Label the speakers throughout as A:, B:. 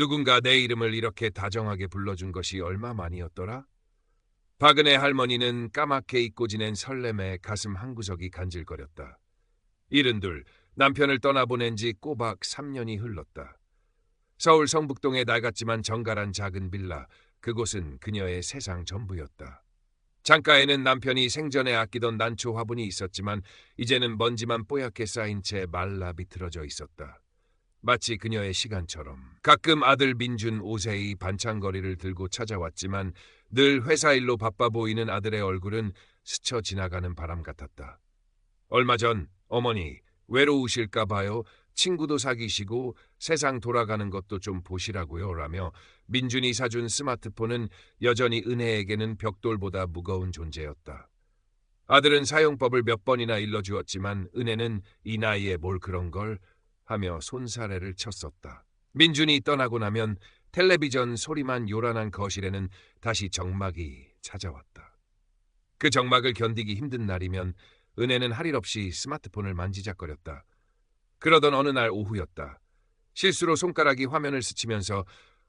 A: 누군가 내 이름을 이렇게 다정하게 불러준 것이 얼마만이었더라? 박은혜 할머니는 까맣게 잊고 지낸 설렘에 가슴 한구석이 간질거렸다. 72, 남편을 떠나보낸 지 꼬박 3년이 흘렀다. 서울 성북동의 낡았지만 정갈한 작은 빌라, 그곳은 그녀의 세상 전부였다. 창가에는 남편이 생전에 아끼던 난초 화분이 있었지만 이제는 먼지만 뽀얗게 쌓인 채 말라 비틀어져 있었다. 마치 그녀의 시간처럼. 가끔 아들 민준 5세의 반창거리를 들고 찾아왔지만 늘 회사 일로 바빠 보이는 아들의 얼굴은 스쳐 지나가는 바람 같았다. 얼마 전 어머니 외로우실까 봐요. 친구도 사귀시고 세상 돌아가는 것도 좀 보시라고요 라며 민준이 사준 스마트폰은 여전히 은혜에게는 벽돌보다 무거운 존재였다. 아들은 사용법을 몇 번이나 일러주었지만 은혜는 이 나이에 뭘 그런 걸 하며 손사래를 쳤었다. 민준이 떠나고 나면 텔레비전 소리만 요란한 거실에는 다시 정막이 찾아왔다. 그 정막을 견디기 힘든 날이면 은혜는 할 일 없이 스마트폰을 만지작거렸다. 그러던 어느 날 오후였다. 실수로 손가락이 화면을 스치면서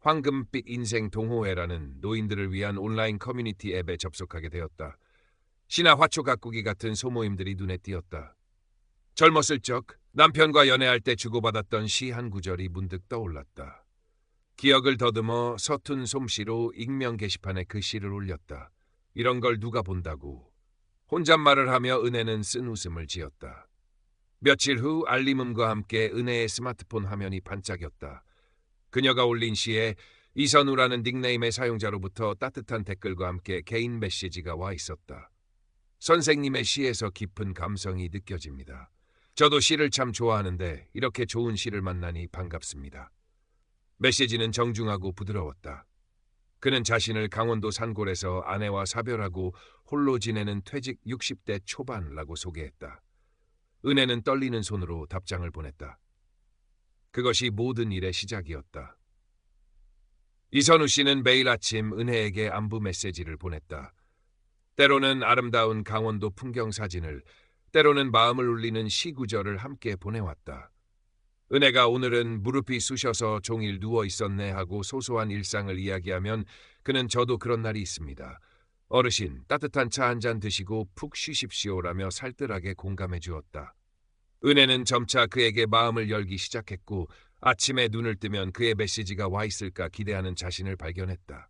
A: 황금빛 인생 동호회라는 노인들을 위한 온라인 커뮤니티 앱에 접속하게 되었다. 신화 화초 가꾸기 같은 소모임들이 눈에 띄었다. 젊었을 적 남편과 연애할 때 주고받았던 시 한 구절이 문득 떠올랐다. 기억을 더듬어 서툰 솜씨로 익명 게시판에 그 시를 올렸다. 이런 걸 누가 본다고. 혼잣말을 하며 은혜는 쓴웃음을 지었다. 며칠 후 알림음과 함께 은혜의 스마트폰 화면이 반짝였다. 그녀가 올린 시에 이선우라는 닉네임의 사용자로부터 따뜻한 댓글과 함께 개인 메시지가 와 있었다. 선생님의 시에서 깊은 감성이 느껴집니다. 저도 시를 참 좋아하는데 이렇게 좋은 시를 만나니 반갑습니다. 메시지는 정중하고 부드러웠다. 그는 자신을 강원도 산골에서 아내와 사별하고 홀로 지내는 퇴직 60대 초반이라고 소개했다. 은혜는 떨리는 손으로 답장을 보냈다. 그것이 모든 일의 시작이었다. 이선우 씨는 매일 아침 은혜에게 안부 메시지를 보냈다. 때로는 아름다운 강원도 풍경 사진을, 때로는 마음을 울리는 시 구절을 함께 보내왔다. 은혜가 오늘은 무릎이 쑤셔서 종일 누워 있었네 하고 소소한 일상을 이야기하면 그는 저도 그런 날이 있습니다. 어르신, 따뜻한 차 한 잔 드시고 푹 쉬십시오라며 살뜰하게 공감해 주었다. 은혜는 점차 그에게 마음을 열기 시작했고 아침에 눈을 뜨면 그의 메시지가 와 있을까 기대하는 자신을 발견했다.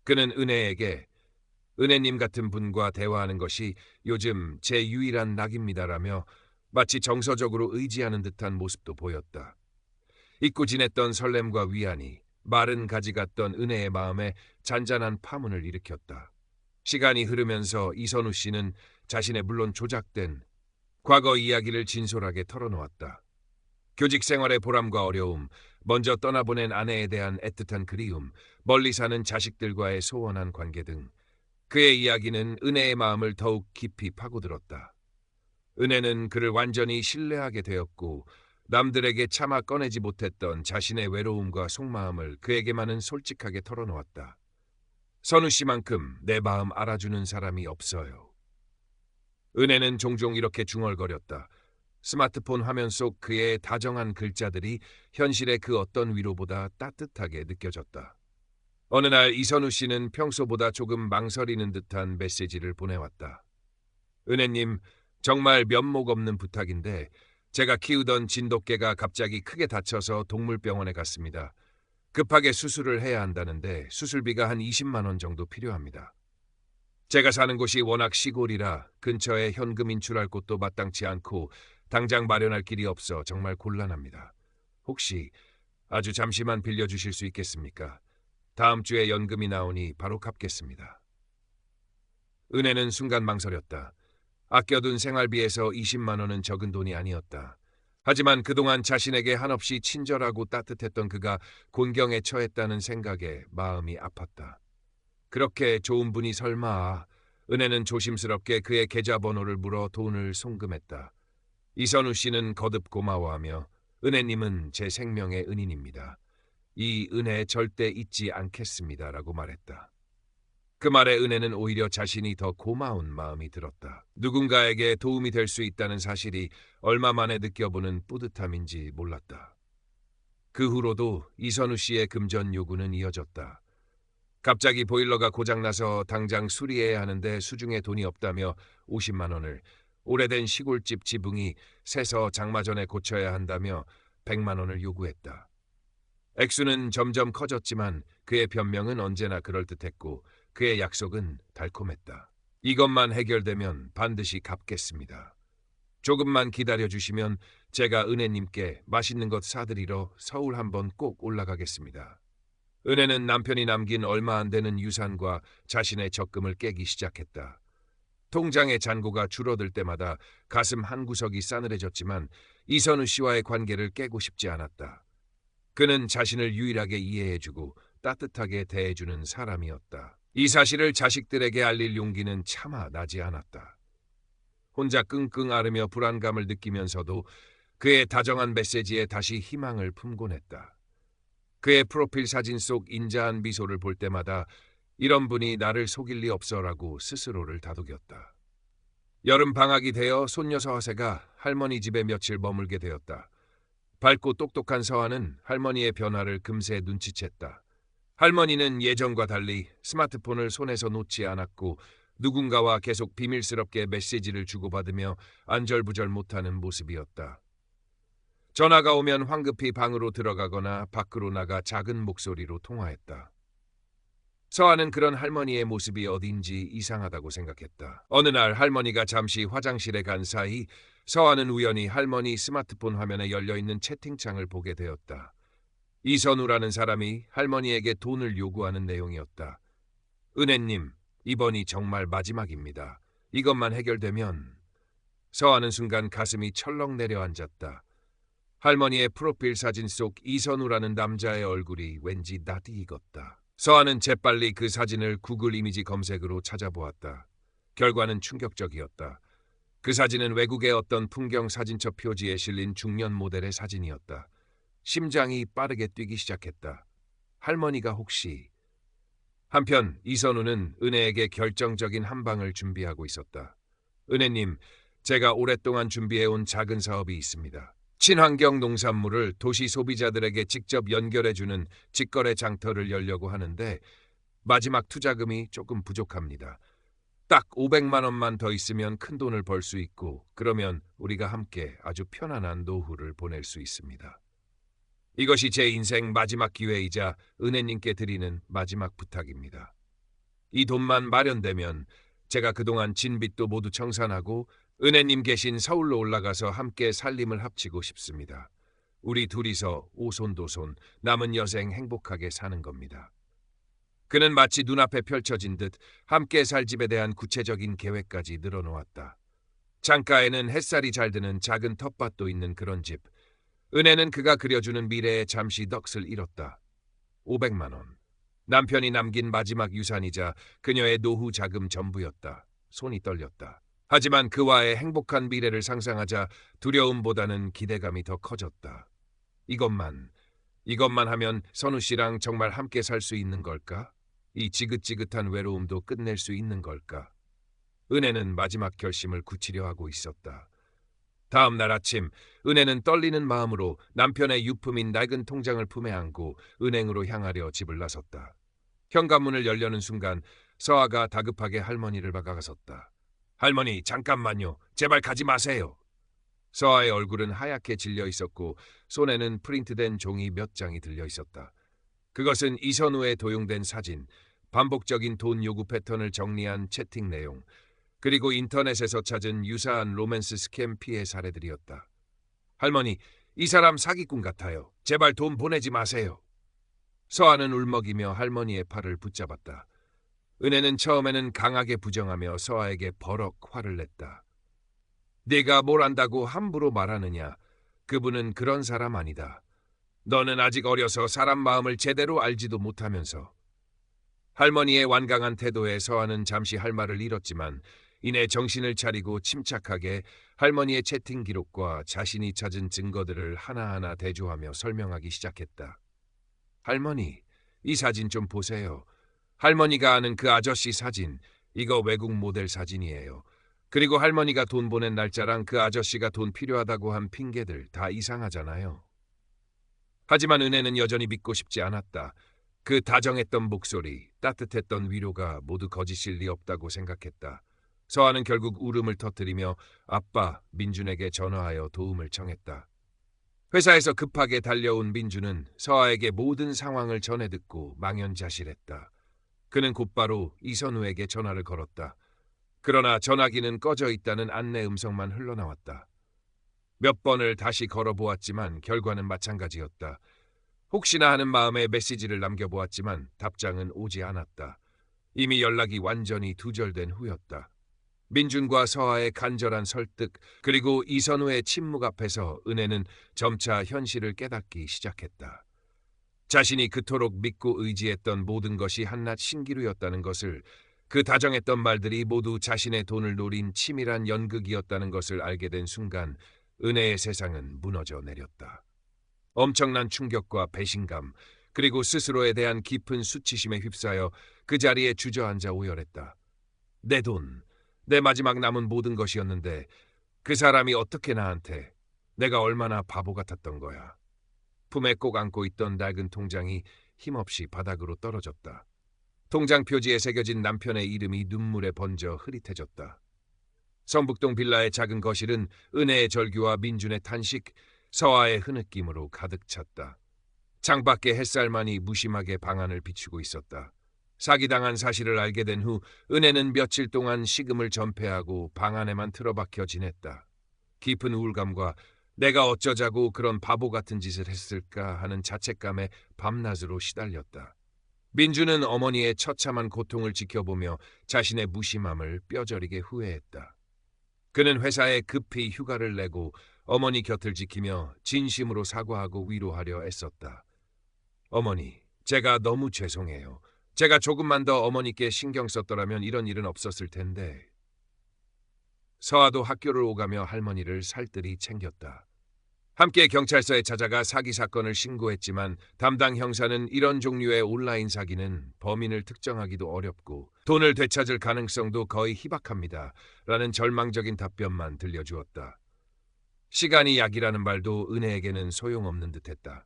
A: 그는 은혜에게 은혜님 같은 분과 대화하는 것이 요즘 제 유일한 낙입니다라며 마치 정서적으로 의지하는 듯한 모습도 보였다. 잊고 지냈던 설렘과 위안이 마른 가지 같던 은혜의 마음에 잔잔한 파문을 일으켰다. 시간이 흐르면서 이선우 씨는 자신의 물론 조작된 과거 이야기를 진솔하게 털어놓았다. 교직 생활의 보람과 어려움, 먼저 떠나보낸 아내에 대한 애틋한 그리움, 멀리 사는 자식들과의 소원한 관계 등 그의 이야기는 은혜의 마음을 더욱 깊이 파고들었다. 은혜는 그를 완전히 신뢰하게 되었고 남들에게 차마 꺼내지 못했던 자신의 외로움과 속마음을 그에게만은 솔직하게 털어놓았다. 선우 씨만큼 내 마음 알아주는 사람이 없어요. 은혜는 종종 이렇게 중얼거렸다. 스마트폰 화면 속 그의 다정한 글자들이 현실의 그 어떤 위로보다 따뜻하게 느껴졌다. 어느 날 이선우 씨는 평소보다 조금 망설이는 듯한 메시지를 보내왔다. 은혜님, 정말 면목 없는 부탁인데 제가 키우던 진돗개가 갑자기 크게 다쳐서 동물병원에 갔습니다. 급하게 수술을 해야 한다는데 수술비가 한 20만 원 정도 필요합니다. 제가 사는 곳이 워낙 시골이라 근처에 현금 인출할 곳도 마땅치 않고 당장 마련할 길이 없어 정말 곤란합니다. 혹시 아주 잠시만 빌려주실 수 있겠습니까? 다음 주에 연금이 나오니 바로 갚겠습니다. 은혜는 순간 망설였다. 아껴둔 생활비에서 20만 원은 적은 돈이 아니었다. 하지만 그동안 자신에게 한없이 친절하고 따뜻했던 그가 곤경에 처했다는 생각에 마음이 아팠다. 그렇게 좋은 분이 설마. 은혜는 조심스럽게 그의 계좌번호를 물어 돈을 송금했다. 이선우 씨는 거듭 고마워하며 은혜님은 제 생명의 은인입니다. 이 은혜 절대 잊지 않겠습니다라고 말했다. 그 말에 은혜는 오히려 자신이 더 고마운 마음이 들었다. 누군가에게 도움이 될 수 있다는 사실이 얼마 만에 느껴보는 뿌듯함인지 몰랐다. 그 후로도 이선우 씨의 금전 요구는 이어졌다. 갑자기 보일러가 고장나서 당장 수리해야 하는데 수중에 돈이 없다며 50만 원을, 오래된 시골집 지붕이 새서 장마 전에 고쳐야 한다며 100만 원을 요구했다. 액수는 점점 커졌지만 그의 변명은 언제나 그럴듯했고 그의 약속은 달콤했다. 이것만 해결되면 반드시 갚겠습니다. 조금만 기다려주시면 제가 은혜님께 맛있는 것 사드리러 서울 한번 꼭 올라가겠습니다. 은혜는 남편이 남긴 얼마 안 되는 유산과 자신의 적금을 깨기 시작했다. 통장의 잔고가 줄어들 때마다 가슴 한구석이 싸늘해졌지만 이선우 씨와의 관계를 깨고 싶지 않았다. 그는 자신을 유일하게 이해해주고 따뜻하게 대해주는 사람이었다. 이 사실을 자식들에게 알릴 용기는 차마 나지 않았다. 혼자 끙끙 앓으며 불안감을 느끼면서도 그의 다정한 메시지에 다시 희망을 품곤 했다. 그의 프로필 사진 속 인자한 미소를 볼 때마다 이런 분이 나를 속일 리 없어라고 스스로를 다독였다. 여름 방학이 되어 손녀 서하세가 할머니 집에 며칠 머물게 되었다. 밝고 똑똑한 서하는 할머니의 변화를 금세 눈치챘다. 할머니는 예전과 달리 스마트폰을 손에서 놓지 않았고 누군가와 계속 비밀스럽게 메시지를 주고받으며 안절부절 못하는 모습이었다. 전화가 오면 황급히 방으로 들어가거나 밖으로 나가 작은 목소리로 통화했다. 서하는 그런 할머니의 모습이 어딘지 이상하다고 생각했다. 어느 날 할머니가 잠시 화장실에 간 사이 서하는 우연히 할머니 스마트폰 화면에 열려있는 채팅창을 보게 되었다. 이선우라는 사람이 할머니에게 돈을 요구하는 내용이었다. 은혜님, 이번이 정말 마지막입니다. 이것만 해결되면... 서하는 순간 가슴이 철렁 내려앉았다. 할머니의 프로필 사진 속 이선우라는 남자의 얼굴이 왠지 낯익었다. 서하는 재빨리 그 사진을 구글 이미지 검색으로 찾아보았다. 결과는 충격적이었다. 그 사진은 외국의 어떤 풍경 사진첩 표지에 실린 중년 모델의 사진이었다. 심장이 빠르게 뛰기 시작했다. 할머니가 혹시... 한편 이선우는 은혜에게 결정적인 한 방을 준비하고 있었다. 은혜님, 제가 오랫동안 준비해온 작은 사업이 있습니다. 친환경 농산물을 도시 소비자들에게 직접 연결해주는 직거래 장터를 열려고 하는데 마지막 투자금이 조금 부족합니다. 딱 500만 원만 더 있으면 큰 돈을 벌 수 있고 그러면 우리가 함께 아주 편안한 노후를 보낼 수 있습니다. 이것이 제 인생 마지막 기회이자 은혜님께 드리는 마지막 부탁입니다. 이 돈만 마련되면 제가 그동안 진 빚도 모두 청산하고 은혜님 계신 서울로 올라가서 함께 살림을 합치고 싶습니다. 우리 둘이서 오손도손 남은 여생 행복하게 사는 겁니다. 그는 마치 눈앞에 펼쳐진 듯 함께 살 집에 대한 구체적인 계획까지 늘어놓았다. 창가에는 햇살이 잘 드는 작은 텃밭도 있는 그런 집. 은혜는 그가 그려주는 미래에 잠시 넋을 잃었다. 500만 원. 남편이 남긴 마지막 유산이자 그녀의 노후 자금 전부였다. 손이 떨렸다. 하지만 그와의 행복한 미래를 상상하자 두려움보다는 기대감이 더 커졌다. 이것만 하면 선우 씨랑 정말 함께 살 수 있는 걸까? 이 지긋지긋한 외로움도 끝낼 수 있는 걸까? 은혜는 마지막 결심을 굳히려 하고 있었다. 다음 날 아침 은혜는 떨리는 마음으로 남편의 유품인 낡은 통장을 품에 안고 은행으로 향하려 집을 나섰다. 현관문을 열려는 순간 서아가 다급하게 할머니를 다가갔었다. 할머니, 잠깐만요. 제발 가지 마세요. 서아의 얼굴은 하얗게 질려 있었고 손에는 프린트된 종이 몇 장이 들려 있었다. 그것은 이선우의 도용된 사진, 반복적인 돈 요구 패턴을 정리한 채팅 내용, 그리고 인터넷에서 찾은 유사한 로맨스 스캠 피해 사례들이었다. 할머니, 이 사람 사기꾼 같아요. 제발 돈 보내지 마세요. 서아는 울먹이며 할머니의 팔을 붙잡았다. 은혜는 처음에는 강하게 부정하며 서아에게 버럭 화를 냈다. 네가 뭘 안다고 함부로 말하느냐. 그분은 그런 사람 아니다. 너는 아직 어려서 사람 마음을 제대로 알지도 못하면서. 할머니의 완강한 태도에 서아는 잠시 할 말을 잃었지만 이내 정신을 차리고 침착하게 할머니의 채팅 기록과 자신이 찾은 증거들을 하나하나 대조하며 설명하기 시작했다. 할머니, 이 사진 좀 보세요. 할머니가 아는 그 아저씨 사진, 이거 외국 모델 사진이에요. 그리고 할머니가 돈 보낸 날짜랑 그 아저씨가 돈 필요하다고 한 핑계들 다 이상하잖아요. 하지만 은혜는 여전히 믿고 싶지 않았다. 그 다정했던 목소리, 따뜻했던 위로가 모두 거짓일 리 없다고 생각했다. 서아는 결국 울음을 터뜨리며 아빠 민준에게 전화하여 도움을 청했다. 회사에서 급하게 달려온 민준은 서아에게 모든 상황을 전해 듣고 망연자실했다. 그는 곧바로 이선우에게 전화를 걸었다. 그러나 전화기는 꺼져 있다는 안내 음성만 흘러나왔다. 몇 번을 다시 걸어보았지만 결과는 마찬가지였다. 혹시나 하는 마음에 메시지를 남겨보았지만 답장은 오지 않았다. 이미 연락이 완전히 두절된 후였다. 민준과 서아의 간절한 설득 그리고 이선우의 침묵 앞에서 은혜는 점차 현실을 깨닫기 시작했다. 자신이 그토록 믿고 의지했던 모든 것이 한낱 신기루였다는 것을, 그 다정했던 말들이 모두 자신의 돈을 노린 치밀한 연극이었다는 것을 알게 된 순간 은혜의 세상은 무너져 내렸다. 엄청난 충격과 배신감 그리고 스스로에 대한 깊은 수치심에 휩싸여 그 자리에 주저앉아 오열했다. 내 돈, 내 마지막 남은 모든 것이었는데 그 사람이 어떻게 나한테, 내가 얼마나 바보 같았던 거야. 품에 꼭 안고 있던 낡은 통장이 힘없이 바닥으로 떨어졌다. 통장 표지에 새겨진 남편의 이름이 눈물에 번져 흐릿해졌다. 성북동 빌라의 작은 거실은 은혜의 절규와 민준의 탄식, 서아의 흐느낌으로 가득 찼다. 창밖에 햇살만이 무심하게 방 안을 비추고 있었다. 사기당한 사실을 알게 된 후 은혜는 며칠 동안 식음을 전폐하고 방 안에만 틀어박혀 지냈다. 깊은 우울감과 내가 어쩌자고 그런 바보 같은 짓을 했을까 하는 자책감에 밤낮으로 시달렸다. 민주는 어머니의 처참한 고통을 지켜보며 자신의 무심함을 뼈저리게 후회했다. 그는 회사에 급히 휴가를 내고 어머니 곁을 지키며 진심으로 사과하고 위로하려 애썼다. 어머니, 제가 너무 죄송해요. 제가 조금만 더 어머니께 신경 썼더라면 이런 일은 없었을 텐데. 서아도 학교를 오가며 할머니를 살뜰히 챙겼다. 함께 경찰서에 찾아가 사기 사건을 신고했지만 담당 형사는 이런 종류의 온라인 사기는 범인을 특정하기도 어렵고 돈을 되찾을 가능성도 거의 희박합니다. 라는 절망적인 답변만 들려주었다. 시간이 약이라는 말도 은혜에게는 소용없는 듯했다.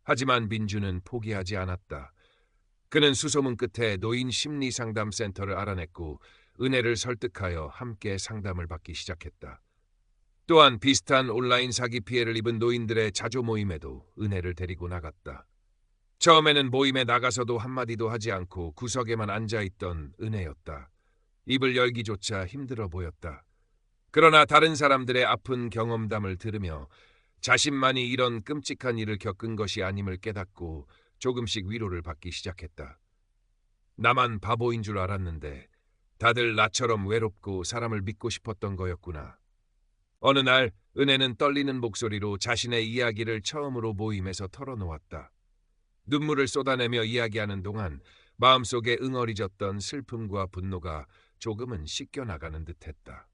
A: 하지만 민주는 포기하지 않았다. 그는 수소문 끝에 노인 심리상담센터를 알아냈고 은혜를 설득하여 함께 상담을 받기 시작했다. 또한 비슷한 온라인 사기 피해를 입은 노인들의 자조 모임에도 은혜를 데리고 나갔다. 처음에는 모임에 나가서도 한마디도 하지 않고 구석에만 앉아있던 은혜였다. 입을 열기조차 힘들어 보였다. 그러나 다른 사람들의 아픈 경험담을 들으며 자신만이 이런 끔찍한 일을 겪은 것이 아님을 깨닫고 조금씩 위로를 받기 시작했다. 나만 바보인 줄 알았는데 다들 나처럼 외롭고 사람을 믿고 싶었던 거였구나. 어느 날 은혜는 떨리는 목소리로 자신의 이야기를 처음으로 모임에서 털어놓았다. 눈물을 쏟아내며 이야기하는 동안 마음속에 응어리졌던 슬픔과 분노가 조금은 씻겨나가는 듯했다.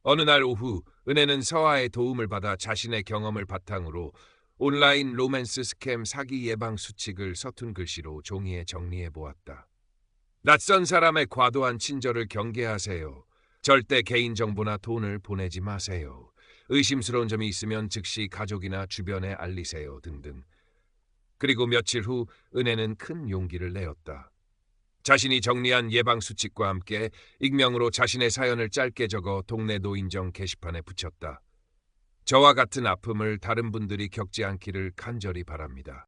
A: 어느 날 오후 은혜는 서아의 도움을 받아 자신의 경험을 바탕으로 온라인 로맨스 스캠 사기 예방 수칙을 서툰 글씨로 종이에 정리해 보았다. 낯선 사람의 과도한 친절을 경계하세요. 절대 개인정보나 돈을 보내지 마세요. 의심스러운 점이 있으면 즉시 가족이나 주변에 알리세요. 등등. 그리고 며칠 후 은혜는 큰 용기를 내었다. 자신이 정리한 예방수칙과 함께 익명으로 자신의 사연을 짧게 적어 동네 노인정 게시판에 붙였다. 저와 같은 아픔을 다른 분들이 겪지 않기를 간절히 바랍니다.